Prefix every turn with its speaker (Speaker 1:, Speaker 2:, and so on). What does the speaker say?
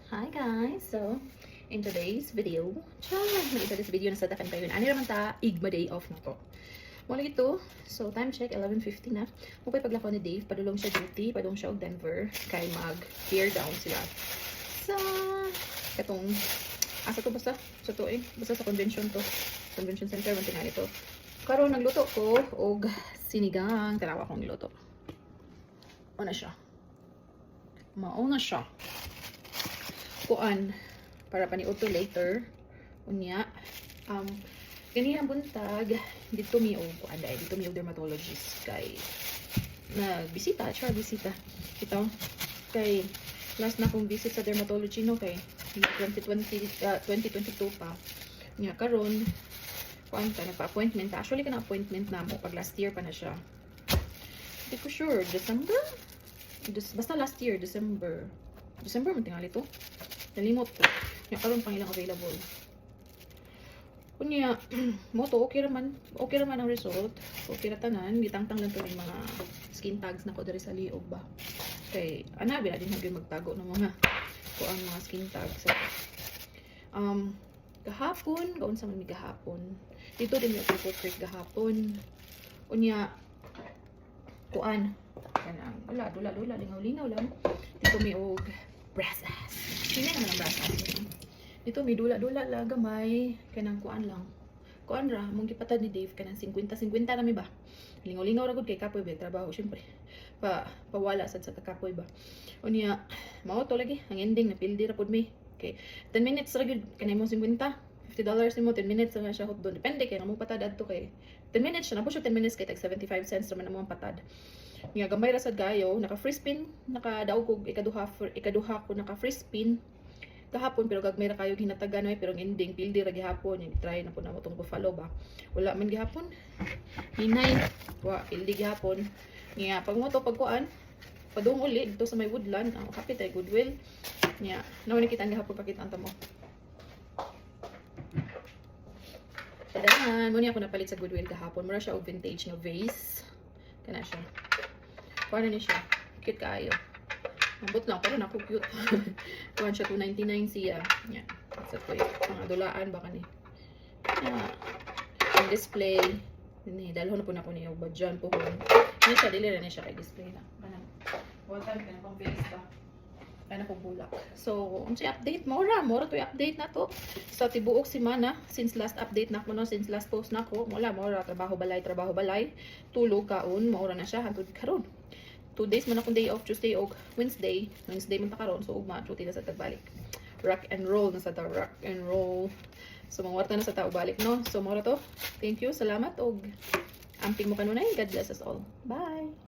Speaker 1: Hi guys! So, in today's video, today's video na sa dakan kayo. Ano naman ta, igma day off na ko. Wala ito. So, time check, 11:50 na. Mupay paglako ni Dave, padulong siya duty, padulong siya og Denver, kay mag-tear down sila. Sa, katong, asa to basta? Sa to basta sa convention to. Convention center, man tingali to. Karon nagluto ko og sinigang, tanawa kong niluto. Ano siya? Mauna siya. Kuan para paniud to later. Unya kaniyang buntag dito mi og kuan dai dito mi og dermatologist kay nagbisita, bisita. Ito kay last na kong visit sa dermatology no kay 2022 pa. Nya karon kuan ta nagpa-appointment. Actually kana appointment na mo pag last year pa na siya. Hindi ko sure, basta last year, December man tingali to. Nalimot ko. Yung karon pang ilang available. Kunya, mo to, okay naman ang result. Okay na tanan. Gitangtang lang to yung mga skin tags na ko dari sa liog ba. Kay, anabi na din hanggang magtago ng mga kuang mga skin tags. Kahapon, gaon sa mga gahapon. Dito din yung Creek gahapon. Kunya, kuan. Wala, lingaw-lingaw lang. Dito may og brasas. Hindi naman ang brasas. Dito may dula-dula lang, gamay. Kanang kuan lang. Kuan ra, mong gipatad ni Dave, kanang 50-50 na mi ba? Lingaw-lingaw ra gud kay kapoy ba, trabaho, syempre. Pawala sad sa kapoy ba. Unya, mao to lagi, ang ending, napildi ra pud mi. Okay, 10 minutes ra gud, kanay mo 50. $50 nimo, 10 minutes na siya hot doon. Depende kay nga mong patad adto kay 10 minutes siya, na po siya 10 minutes kay tag 75 cents naman ang patad. Nga gamay ra sad gayo, naka free spin, nakadaog og ikaduha ko naka free spin kahapon pero gagmay ra kayo ginatagan oy pero ang ending pildi ra gihapon, yung try na po na mo tong buffalo ba. Wala man gihapon. Hinay, pildi gihapon. Nga pag mo to pagkuan, padung uli dito sa may woodland, kapit ay Goodwill. Nga nawa ni kita gihapon pakita anta mo. Tadahan, muna ako napalit sa Goodwill kahapon. Mura siya og vintage nga vase. Kana siya. Paano ni siya? Cute kaayo. Nabot lang, pero naku cute. Kuhan siya, $2.99 siya. Yan. Sa ko mga dulaan baka ni. Ang display. Dalho na po na ko niya. Badyan po ko. Hindi siya, dili na siya kay display na. Kanang, water ka na pang face ka. Kaya na kong bulak. So, kung siya update, mora to i-update na to. So, tibuok si Mana, since last update na ko no, since last post na ko, mora, trabaho balay, tulog, kaon, mora na siya, hantod karon. 2 days man akong day off, Tuesday o Wednesday man ta karon, so ugma, tuti na sa tagbalik. Rock and roll na sa ta, rock and roll. So, mangwarta na sa tao balik, no? So, mora to. Thank you, salamat, og amping mo kanunay. God bless us all. Bye!